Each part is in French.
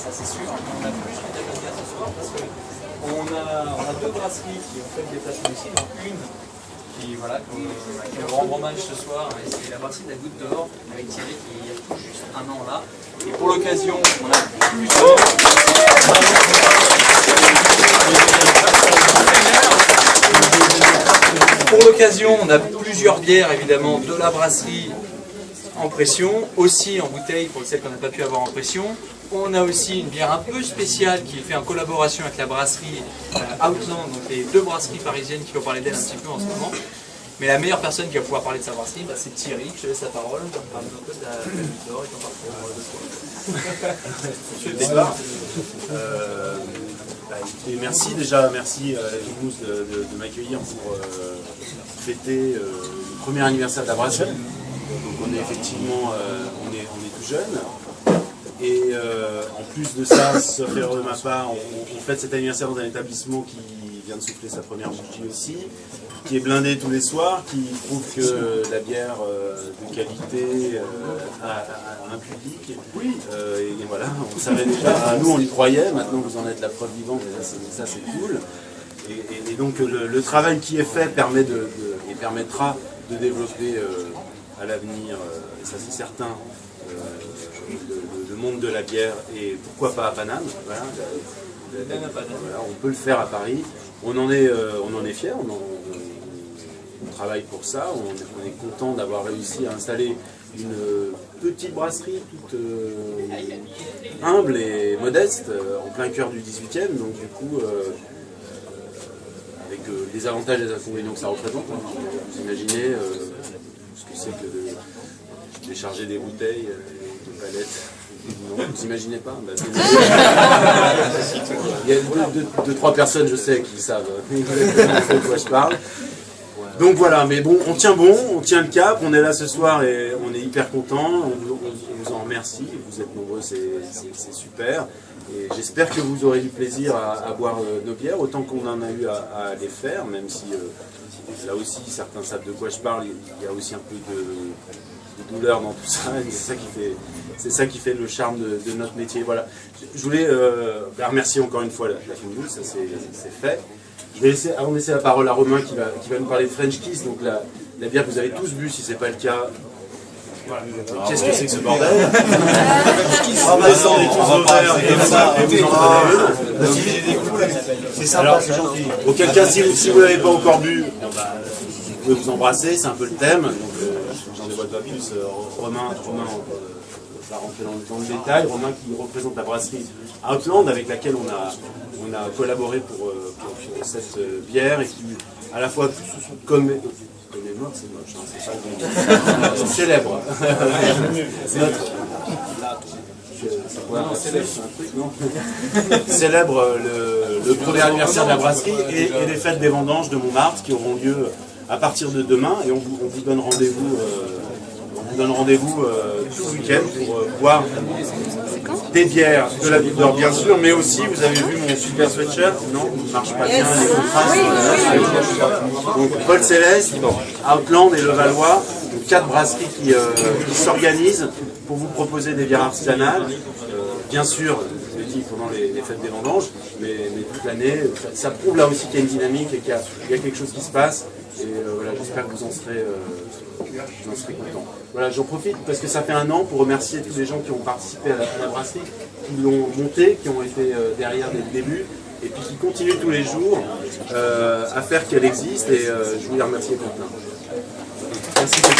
ça c'est sûr. On a plus de thèmes à dire ce soir parce qu'on a deux brasseries qui ont fait le déplacement ici, donc une qui rend hommage ce soir, et c'est la brasserie de la Goutte d'Or avec Thierry qui y a tout juste un an là. Et pour l'occasion, on a plusieurs. Pour l'occasion, on a plusieurs bières évidemment de la brasserie en pression, aussi en bouteille pour celles qu'on n'a pas pu avoir en pression. On a aussi une bière un peu spéciale qui est faite en collaboration avec la brasserie Outland, donc les deux brasseries parisiennes qui vont parler d'elle un petit peu en ce moment. Mais la meilleure personne qui va pouvoir parler de sa brasserie, c'est Thierry. Je te laisse la parole. On parle un peu de la Goutte d'Or et ton parcours. Et merci à la Toulouse de m'accueillir pour fêter le premier anniversaire de la brasserie. Donc on est effectivement on est tout jeune. Et en plus de ça, sauf erreur de ma part, on fête cet anniversaire dans un établissement qui vient de souffler sa première bougie aussi, qui est blindé tous les soirs, qui prouve que la bière de qualité a un public. Oui. Et voilà, on savait déjà, nous on y croyait, maintenant vous en êtes la preuve vivante, et ça c'est cool. Et donc le travail qui est fait permettra de développer à l'avenir, et ça c'est certain, le monde de la bière, et pourquoi pas à Paname. Voilà, voilà, on peut le faire à Paris. On en est fiers, on travaille pour ça, on est content d'avoir réussi à installer une petite brasserie toute humble et modeste en plein cœur du 18e, donc du coup avec les avantages et les inconvénients que ça représente. Vous imaginez ce que c'est que de décharger des bouteilles, des palettes. Non, vous imaginez pas, il y a deux, trois personnes, je sais, qui savent de quoi je parle. Donc voilà, mais bon, on tient le cap, on est là ce soir et on est hyper content, on vous en remercie, vous êtes nombreux, c'est super. Et j'espère que vous aurez du plaisir à boire nos bières, autant qu'on en a eu à les faire, même si là aussi certains savent de quoi je parle, il y a aussi un peu de douleur dans tout ça, et c'est ça qui fait le charme de notre métier. Voilà. Je voulais remercier encore une fois la Toulouse, ça c'est fait. Je vais laisser, avant de laisser la parole à Romain qui va nous parler de French Kiss, donc la bière que vous avez tous bu, si ce n'est pas le cas. Qu'est-ce que c'est que ce bordel? On va descendre tous au verre et vous en prenez une. C'est sympa, c'est gentil. Auquel cas, si vous ne l'avez pas encore bu, vous pouvez vous embrasser, c'est un peu le thème. Donc, j'en dévoile pas plus. Romain va rentrer dans le détail. Romain qui représente la brasserie Outland avec laquelle on a collaboré pour cette bière et qui à la fois comme mémoire, c'est moche, hein, c'est ça qu'on célèbre. Célèbre le premier anniversaire de la brasserie et les fêtes des vendanges de Montmartre qui auront lieu à partir de demain, et on vous donne rendez-vous tout le week-end pour boire des bières de la Goutte d'Or bien sûr, mais aussi vous avez vu mon super sweatshirt, non, il ne marche pas bien, les contrastes. Donc Paul Céleste, Outland et Le Valois, 4 brasseries qui s'organisent pour vous proposer des bières artisanales, bien sûr, je l'ai dit, pendant les fêtes des vendanges, mais toute l'année. Ça prouve là aussi qu'il y a une dynamique et qu'il y a quelque chose qui se passe. Et voilà, j'espère que vous en serez contents. Voilà, j'en profite parce que ça fait un an pour remercier tous les gens qui ont participé à la brasserie, qui l'ont montée, qui ont été derrière dès le début, et puis qui continuent tous les jours à faire qu'elle existe, et je vous les remercie pour plein. Merci beaucoup.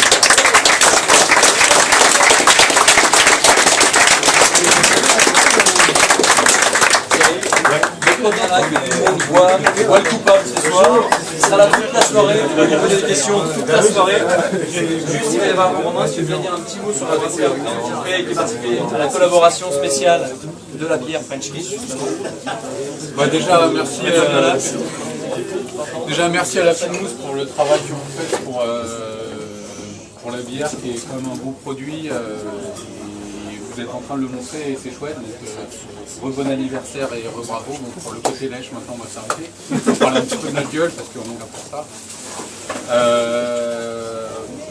Voit le coupable ce soir, il sera là toute la soirée, il va vous poser des questions toute la soirée. Juste, il va y avoir Romain, si tu veux bien dire un petit mot sur la brasserie qui participe à la collaboration spéciale de la bière French Kiss, justement. Déjà, merci à la Toulouse pour le travail que vous faites pour la bière, qui est quand même un beau produit. Vous êtes en train de le montrer et c'est chouette, donc bon anniversaire et bravo. Donc pour le côté lèche, maintenant on va s'arrêter. On va parler un petit peu de notre gueule parce qu'on est là pour ça.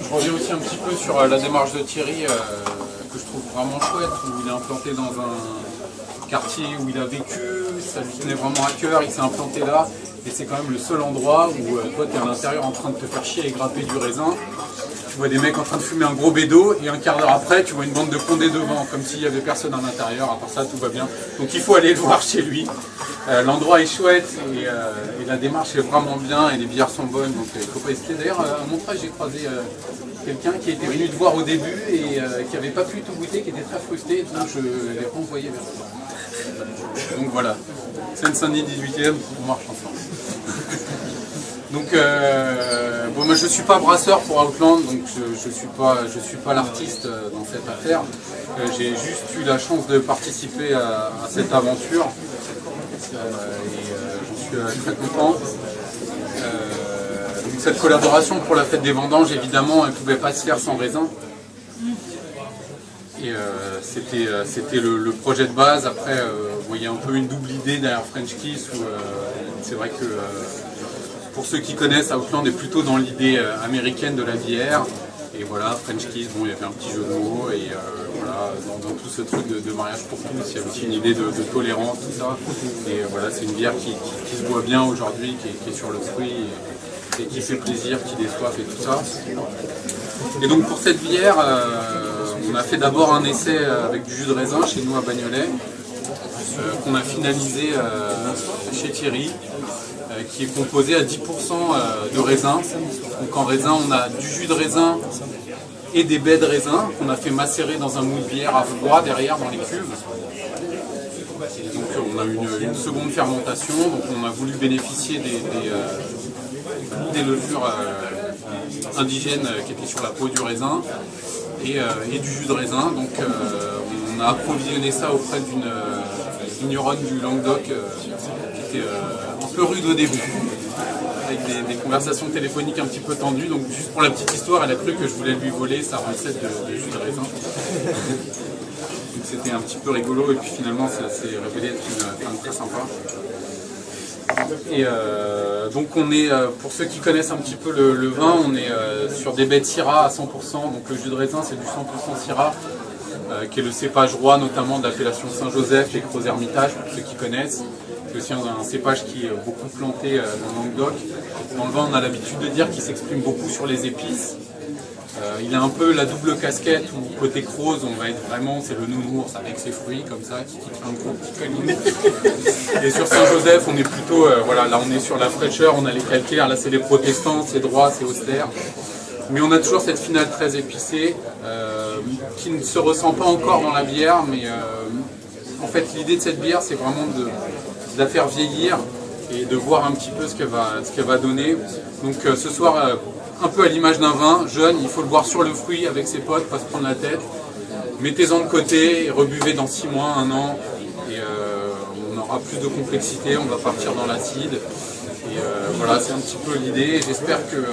Je reviens aussi un petit peu sur la démarche de Thierry que je trouve vraiment chouette, où il est implanté quartier où il a vécu, ça lui tenait vraiment à cœur, il s'est implanté là. Et c'est quand même le seul endroit où toi tu es à l'intérieur en train de te faire chier et grapper du raisin. Tu vois des mecs en train de fumer un gros bédo et un quart d'heure après tu vois une bande de condés devant, comme s'il n'y avait personne à l'intérieur, à part ça tout va bien. Donc il faut aller le voir chez lui. L'endroit est chouette et la démarche est vraiment bien et les bières sont bonnes, donc il ne faut pas hésiter. D'ailleurs à Montreuil j'ai croisé quelqu'un qui était venu te voir au début et qui n'avait pas pu tout goûter, qui était très frustré, donc je l'ai renvoyé vers toi. Donc voilà, Seine-Saint-Denis 18e, on marche ensemble. Donc bon, moi je ne suis pas brasseur pour Outland, donc je suis pas l'artiste dans cette affaire. J'ai juste eu la chance de participer à cette aventure et j'en suis très content. Donc cette collaboration pour la fête des vendanges, évidemment, elle ne pouvait pas se faire sans raisin. Et c'était le projet de base. Après, vous voyez un peu une double idée derrière French Kiss, où c'est vrai que pour ceux qui connaissent, Outland est plutôt dans l'idée américaine de la bière. Et voilà, French Kiss, bon, il y avait un petit jeu de mots, et voilà, dans tout ce truc de mariage pour tous, il y a aussi une idée de tolérance, tout ça. Et voilà, c'est une bière qui se boit bien aujourd'hui, qui est sur le fruit, et qui fait plaisir, qui déçoit, et tout ça. Et donc pour cette bière, on a fait d'abord un essai avec du jus de raisin chez nous à Bagnolet, qu'on a finalisé chez Thierry, qui est composé à 10% de raisin. Donc en raisin, on a du jus de raisin et des baies de raisin qu'on a fait macérer dans un moule de bière à froid derrière dans les cuves. Et donc on a une seconde fermentation, donc on a voulu bénéficier des levures indigènes qui étaient sur la peau du raisin et du jus de raisin. Donc on a approvisionné ça auprès d'une vigneronne du Languedoc qui était un peu rude au début, avec des conversations téléphoniques un petit peu tendues. Donc juste pour la petite histoire, elle a cru que je voulais lui voler sa recette de jus de raisin. Donc c'était un petit peu rigolo et puis finalement ça s'est révélé être une femme très sympa. Et donc on est, pour ceux qui connaissent un petit peu le vin, on est sur des baies de Syrah à 100%, donc le jus de raisin c'est du 100% Syrah, qui est le cépage roi notamment de l'appellation Saint-Joseph et Gros-Hermitage, pour ceux qui connaissent. C'est aussi un cépage qui est beaucoup planté dans le Languedoc. Dans le vin on a l'habitude de dire qu'il s'exprime beaucoup sur les épices. Il a un peu la double casquette où côté Crozes on va être vraiment, c'est le nounours avec ses fruits comme ça qui fait un gros petit câlin. Et sur Saint-Joseph on est plutôt, voilà, là on est sur la fraîcheur, on a les calcaires, là c'est les protestants, c'est droit, c'est austère. Mais on a toujours cette finale très épicée qui ne se ressent pas encore dans la bière, mais en fait l'idée de cette bière c'est vraiment de la faire vieillir et de voir un petit peu ce qu'elle va donner. Donc ce soir, un peu à l'image d'un vin jeune, il faut le boire sur le fruit avec ses potes, pas se prendre la tête. Mettez-en de côté et rebuvez dans 6 mois, 1 an. Et on aura plus de complexité, on va partir dans l'acide. Et voilà, c'est un petit peu l'idée. J'espère que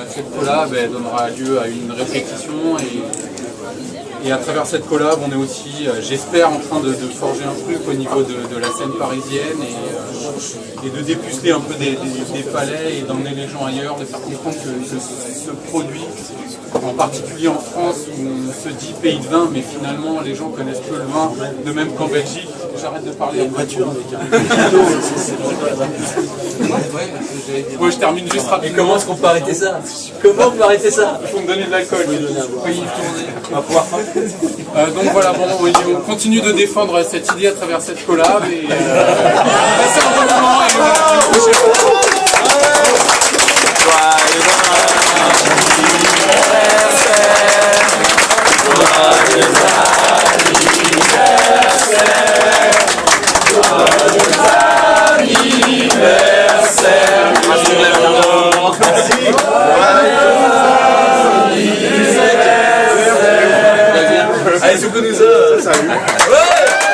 cette collab donnera lieu à une répétition. Et à travers cette collab, on est aussi, j'espère, en train de forger un truc au niveau de la scène parisienne et de dépuceler un peu des palais et d'emmener les gens ailleurs, de faire comprendre que ce produit, en particulier en France, où on se dit pays de vin, mais finalement les gens connaissent peu le vin, de même qu'en Belgique. J'arrête de parler en voiture avec un moi je termine juste rapidement. Et comment est-ce qu'on peut arrêter ça? Comment on peut arrêter ça? Il faut me donner de l'alcool. On va pouvoir donc voilà, bon, on continue de défendre cette idée à travers cette collab et passez un bon moment et voilà, à la prochaine. Allez, souffle-nous ça. Salut. Ouais.